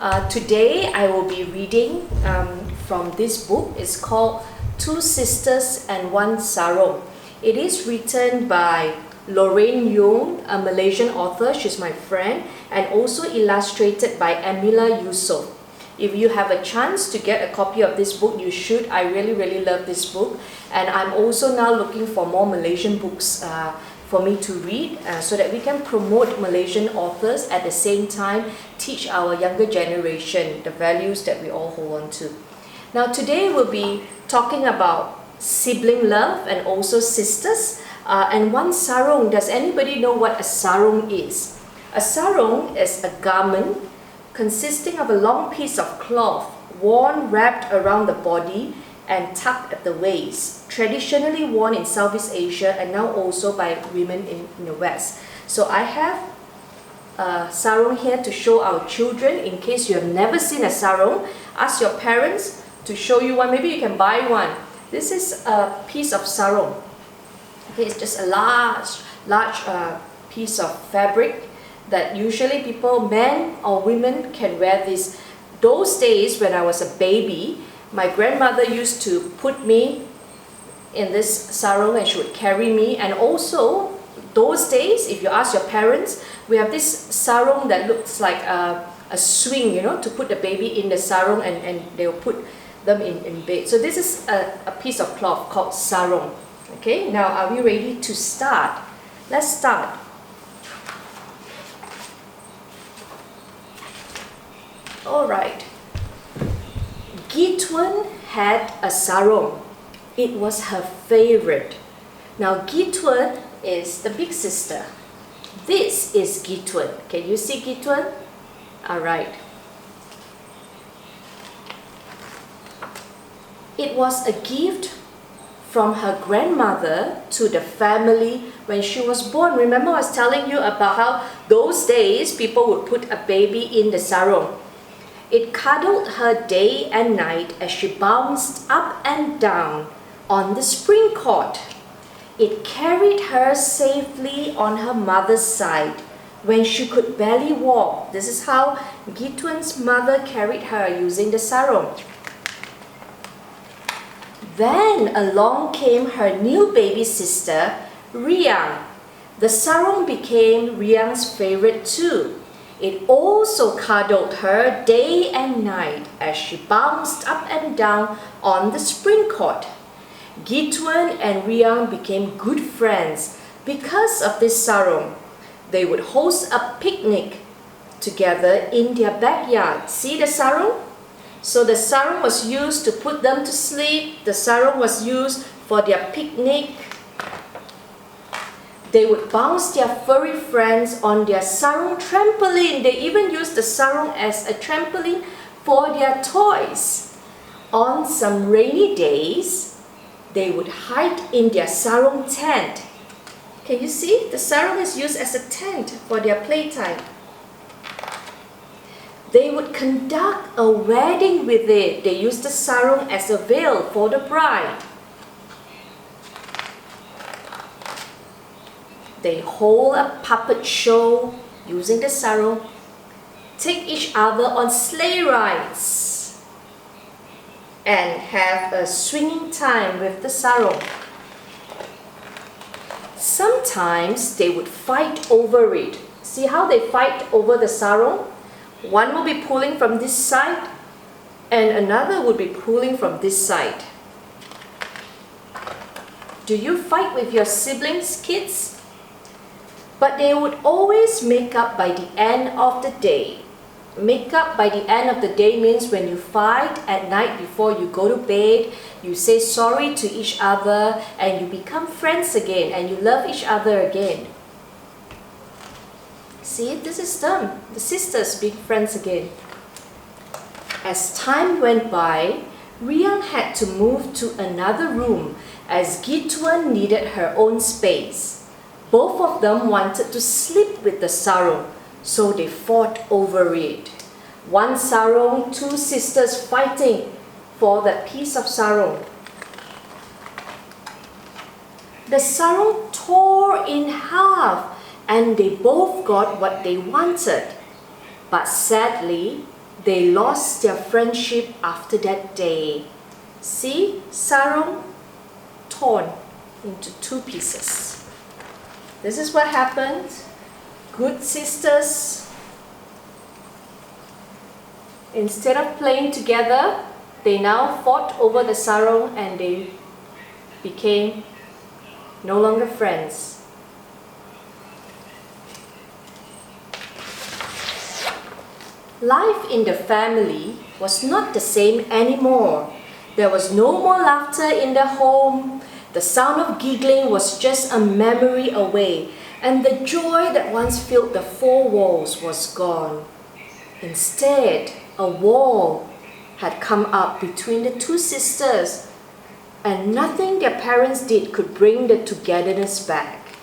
Today I will be reading from this book. It's called Two Sisters and One Sarong. It is written by Yeoh, a Malaysian author. She's my friend, and also illustrated by Yeoh. If you have a chance to get a copy of this book, you should. I really love this book, and I'm also now looking for more Malaysian books for me to read so that we can promote Malaysian authors, at the same time teach our younger generation the values that we all hold on to. Now today we'll be talking about sibling love and also sisters and one sarong. Does anybody know what a sarong is? A sarong is a garment consisting of a long piece of cloth worn wrapped around the body and tucked at the waist, traditionally worn in Southeast Asia and now also by women in the West. So I have a sarong here to show our children. In case you have never seen a sarong, ask your parents to show you one. Maybe you can buy one. This is a piece of sarong. Okay, it's just a large piece of fabric that usually people, men or women, can wear this. Those days when I was a baby, my grandmother used to put me in this sarong and she would carry me. And also, those days, if you ask your parents, we have this sarong that looks like a swing, you know, to put the baby in the sarong, and they'll put them in bed. So this is a piece of cloth called sarong. Okay, now are we ready to start? Let's start. Alright. Gitwen had a sarong. It was her favorite. Now Gitwen is the big sister. This is Gitwen. Can you see Gitwen? Alright. It was a gift from her grandmother to the family when she was born. Remember I was telling you about how those days people would put a baby in the sarong. It cuddled her day and night as she bounced up and down on the spring court. It carried her safely on her mother's side when she could barely walk. This is how Gitwen's mother carried her, using the sarong. Then along came her new baby sister, Riang. The sarong became Riang's favorite too. It also cuddled her day and night as she bounced up and down on the spring court. Gitwen and Riang became good friends because of this sarong. They would host a picnic together in their backyard. See the sarong? So the sarong was used to put them to sleep. The sarong was used for their picnic. They would bounce their furry friends on their sarong trampoline. They even used the sarong as a trampoline for their toys. On some rainy days, they would hide in their sarong tent. Can you see? The sarong is used as a tent for their playtime. They would conduct a wedding with it. They used the sarong as a veil for the bride. They hold a puppet show using the sarong, take each other on sleigh rides, and have a swinging time with the sarong. Sometimes they would fight over it. See how they fight over the sarong? One will be pulling from this side and another will be pulling from this side. Do you fight with your siblings, kids? But they would always make up by the end of the day. Make up by the end of the day means when you fight at night before you go to bed, you say sorry to each other and you become friends again and you love each other again. See, this is them, the sisters being friends again. As time went by, Riang had to move to another room as Gitwen needed her own space. Both of them wanted to sleep with the sarong, so they fought over it. One sarong, two sisters fighting for that piece of sarong. The sarong tore in half and they both got what they wanted. But sadly, They lost their friendship after that day. See, sarong torn into 2 pieces. This is what happened. Good sisters, instead of playing together, they now fought over the sarong and they became no longer friends. Life in the family was not the same anymore. There was no more laughter in the home. The sound of giggling was just a memory away, and the joy that once filled the 4 walls was gone. Instead, a wall had come up between the 2 sisters, and nothing their parents did could bring the togetherness back.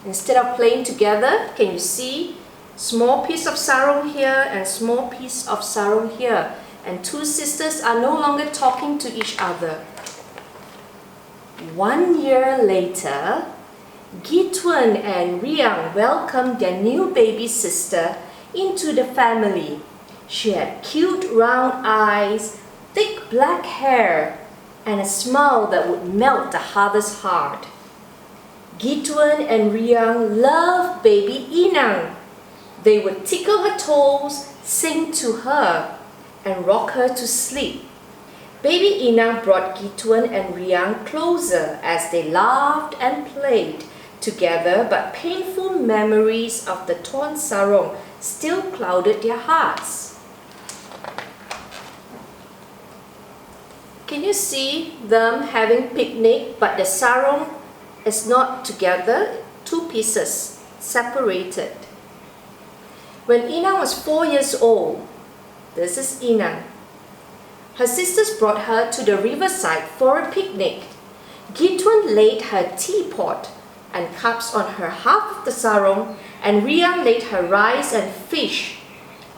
Instead of playing together, can you see? Small piece of sarong here and small piece of sarong here, and 2 sisters are no longer talking to each other. 1 year later, Gitwen and Riang welcomed their new baby sister into the family. She had cute round eyes, thick black hair, and a smile that would melt the hardest heart. Gitwen and Riang loved baby Inang. They would tickle her toes, sing to her, and rock her to sleep. Baby Inang brought Gitwen and Riang closer as they laughed and played together, but painful memories of the torn sarong still clouded their hearts. Can you see them having picnic, but the sarong is not together, 2 pieces, separated. When Inang was 4 years old, this is Inang. Her sisters brought her to the riverside for a picnic. Gitwen laid her teapot and cups on her half of the sarong, and Riang laid her rice and fish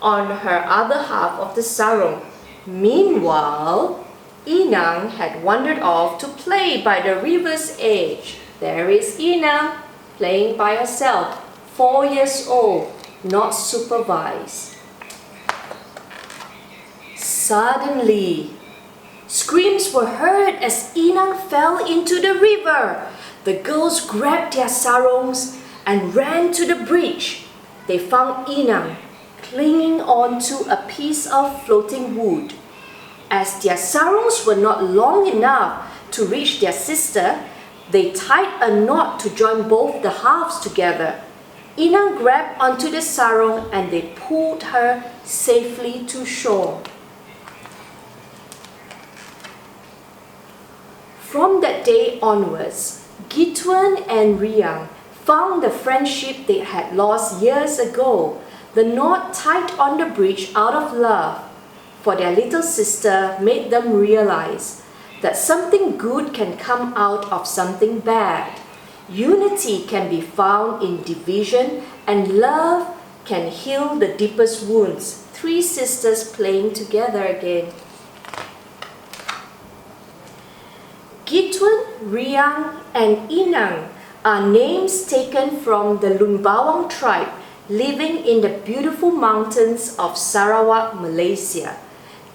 on her other half of the sarong. Meanwhile, Inang had wandered off to play by the river's edge. There is Inang playing by herself, 4 years old, not supervised. Suddenly, screams were heard as Inang fell into the river. The girls grabbed their sarongs and ran to the bridge. They found Inang clinging onto a piece of floating wood. As their sarongs were not long enough to reach their sister, they tied a knot to join both the halves together. Inang grabbed onto the sarong and they pulled her safely to shore. From that day onwards, Gitwen and Riang found the friendship they had lost years ago. The knot tied on the bridge out of love for their little sister made them realize that something good can come out of something bad. Unity can be found in division, and love can heal the deepest wounds. 3 sisters playing together again. Gitwen, Riang, and Inang are names taken from the Lumbawang tribe living in the beautiful mountains of Sarawak, Malaysia.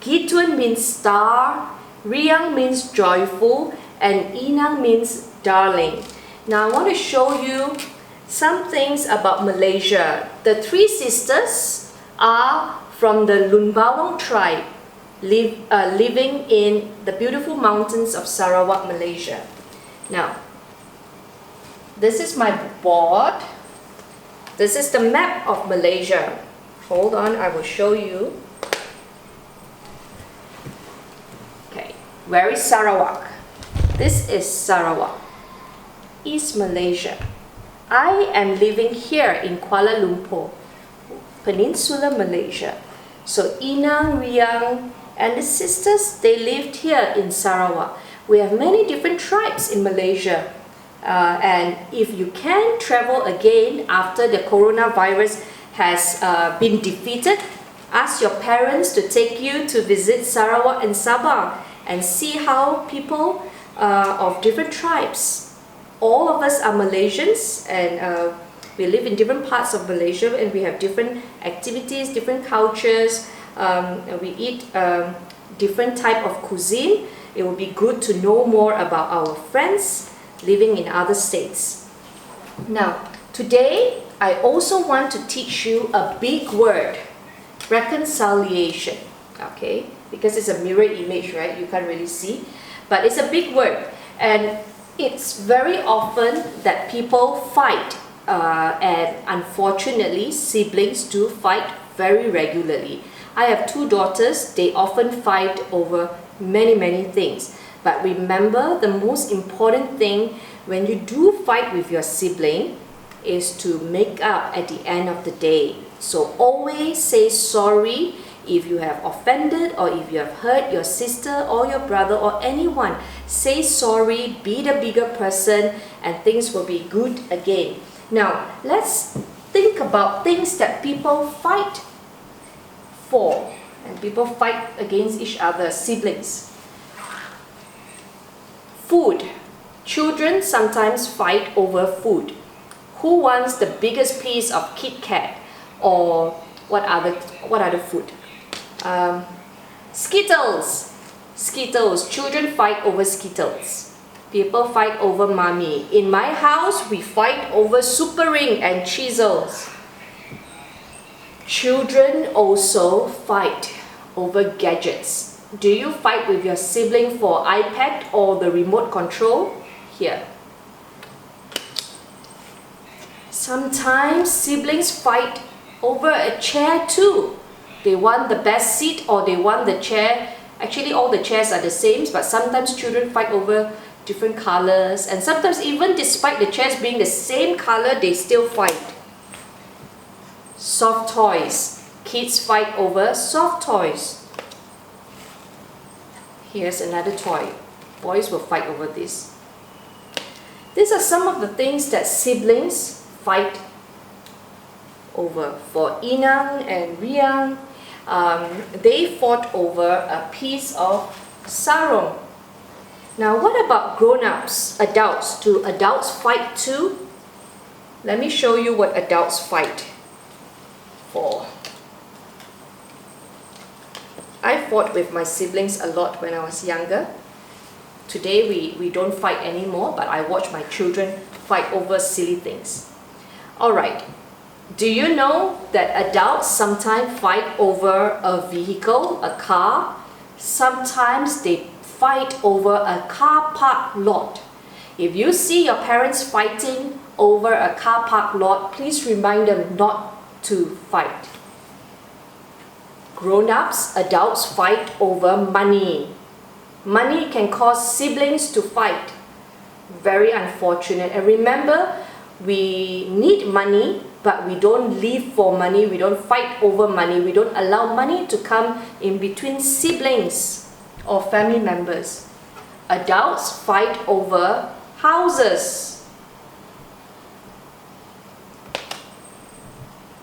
Gitwen means star, Riang means joyful, and Inang means darling. Now I want to show you some things about Malaysia. The 3 sisters are from the Lumbawang tribe, living in the beautiful mountains of Sarawak, Malaysia. Now, this is my board. This is the map of Malaysia. Hold on, I will show you. Okay, where is Sarawak? This is Sarawak, East Malaysia. I am living here in Kuala Lumpur, Peninsula Malaysia. So Inang, Riang, and the sisters, they lived here in Sarawak. We have many different tribes in Malaysia. And if you can travel again after the coronavirus has been defeated, ask your parents to take you to visit Sarawak and Sabah and see how people of different tribes. All of us are Malaysians, and we live in different parts of Malaysia, and we have different activities, different cultures. and we eat different type of cuisine. It will be good to know more about our friends living in other states. Now, today I also want to teach you a big word, reconciliation. Okay, because it's a mirror image, right? You can't really see, but it's a big word, and it's very often that people fight, and unfortunately siblings do fight very regularly. I have two daughters. They often fight over many things, but remember, the most important thing when you do fight with your sibling is to make up at the end of the day. So always say sorry if you have offended or if you have hurt your sister or your brother or anyone. Say sorry, be the bigger person, and things will be good again. Now, let's think about things that people fight for, and people fight against each other, siblings. Food. Children sometimes fight over food. Who wants the biggest piece of Kit Kat, or what other food? Skittles. Skittles. Children fight over Skittles. People fight over Mommy. In my house, we fight over Super Ring and Chisels. Children also fight over gadgets. Do you fight with your sibling for iPad or the remote control? Here. Sometimes siblings fight over a chair too. They want the best seat or they want the chair. Actually, all the chairs are the same, but sometimes children fight over different colors, and sometimes even despite the chairs being the same color, they still fight. Soft toys. Kids fight over soft toys. Here's another toy. Boys will fight over this. These are some of the things that siblings fight over. For Inang and Riang, they fought over a piece of sarong. Now, what about grown-ups, adults? Do adults fight too? Let me show you what adults fight for. I fought with my siblings a lot when I was younger. Today we don't fight anymore, but I watch my children fight over silly things. Alright, do you know that adults sometimes fight over a vehicle, a car? Sometimes they fight over a car park lot. If you see your parents fighting over a car park lot, please remind them not to fight. Grown-ups, adults fight over money. Money can cause siblings to fight. Very unfortunate. And remember, we need money, but we don't live for money. We don't fight over money. We don't allow money to come in between siblings or family members. Adults fight over houses.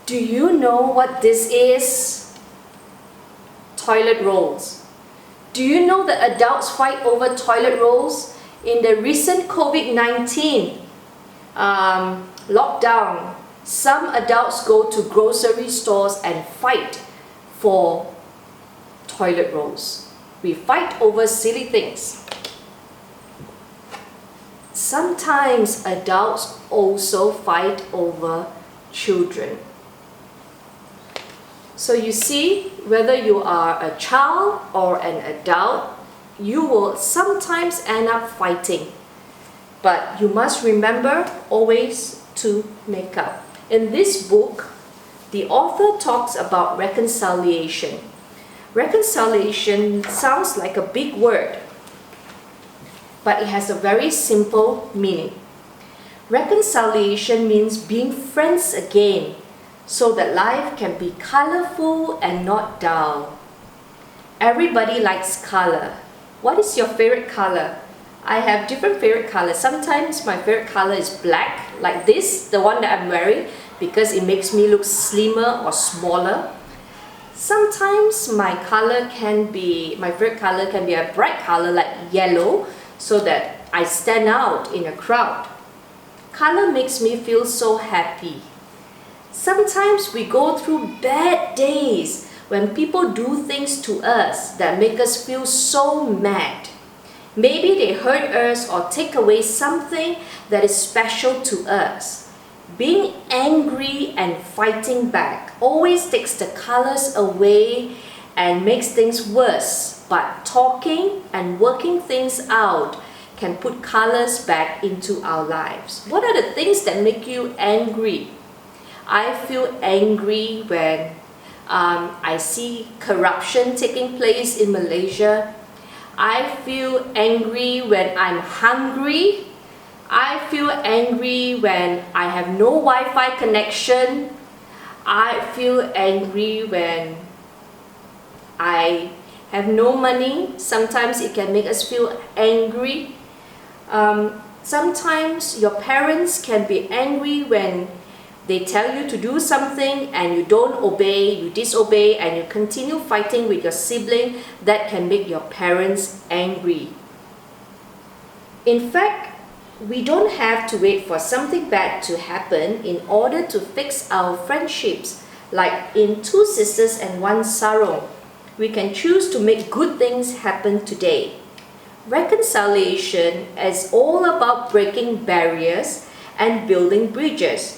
Do you know what this is? Toilet rolls. Do you know that adults fight over toilet rolls? In the recent COVID-19 lockdown, some adults go to grocery stores and fight for toilet rolls. We fight over silly things. Sometimes adults also fight over children. So you see, whether you are a child or an adult, you will sometimes end up fighting. But you must remember always to make up. In this book, the author talks about reconciliation. Reconciliation sounds like a big word, but it has a very simple meaning. Reconciliation means being friends again, so that life can be colorful and not dull. Everybody likes color. What is your favorite color? I have different favorite colors. Sometimes my favorite color is black, like this, the one that I'm wearing, because it makes me look slimmer or smaller. Sometimes my favorite color can be a bright color like yellow, so that I stand out in a crowd. Color makes me feel so happy. Sometimes we go through bad days. when people do things to us that make us feel so mad. Maybe they hurt us or take away something that is special to us. Being angry and fighting back always takes the colors away and makes things worse. But talking and working things out can put colors back into our lives. What are the things that make you angry? I feel angry when I see corruption taking place in Malaysia. I feel angry when I'm hungry. I feel angry when I have no Wi-Fi connection. I feel angry when I have no money. Sometimes it can make us feel angry. Sometimes your parents can be angry when they tell you to do something and you don't obey, you disobey, and you continue fighting with your sibling. That can make your parents angry. In fact, we don't have to wait for something bad to happen in order to fix our friendships. Like in Two Sisters and One Sarong, we can choose to make good things happen today. Reconciliation is all about breaking barriers and building bridges,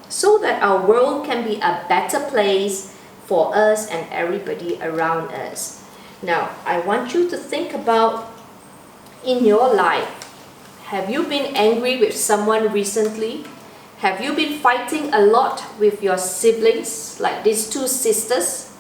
so that our world can be a better place for us and everybody around us. Now, I want you to think about in your life, have you been angry with someone recently? Have you been fighting a lot with your siblings, like these two sisters?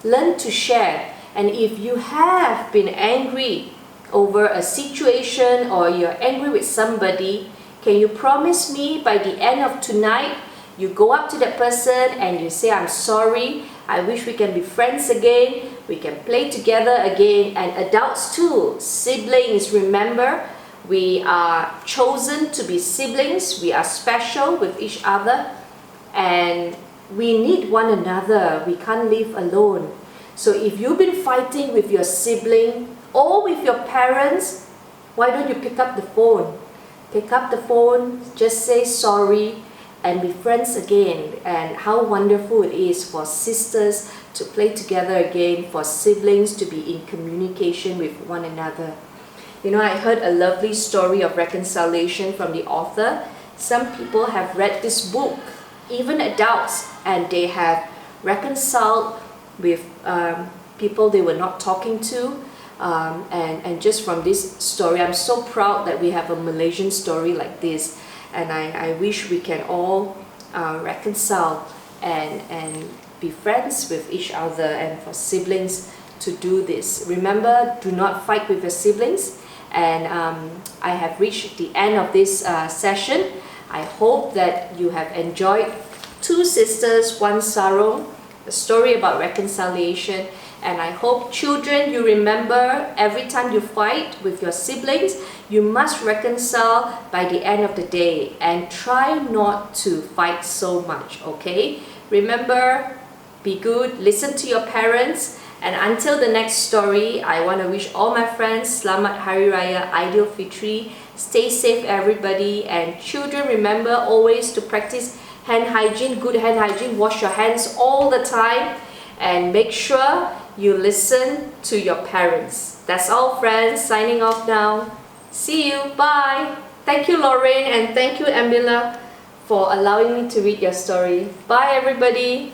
Learn to share. And if you have been angry over a situation or you're angry with somebody, can you promise me by the end of tonight, you go up to that person and you say, I'm sorry, I wish we can be friends again, we can play together again. And adults too, siblings, remember, we are chosen to be siblings, we are special with each other, and we need one another, we can't live alone. So if you've been fighting with your sibling or with your parents, why don't you pick up the phone? Pick up the phone, just say sorry, and be friends again. And how wonderful it is for sisters to play together again, for siblings to be in communication with one another. You know, I heard a lovely story of reconciliation from the author. Some people have read this book, even adults, and they have reconciled with people they were not talking to. And just from this story, I'm so proud that we have a Malaysian story like this, and I wish we can all reconcile and be friends with each other, and for siblings to do this. Remember, do not fight with your siblings. And I have reached the end of this session. I hope that you have enjoyed Two Sisters, One Sarong, a story about reconciliation. And I hope, children, you remember every time you fight with your siblings, you must reconcile by the end of the day, and try not to fight so much, okay? Remember, be good, listen to your parents, and until the next story, I want to wish all my friends Selamat Hari Raya Aidil Fitri. Stay safe, everybody, and children, remember always to practice hand hygiene, good hand hygiene, wash your hands all the time, and make sure you listen to your parents. That's all, friends. Signing off now. See you. Bye. Thank you, Lorraine, and thank you, Amila, for allowing me to read your story. Bye, everybody.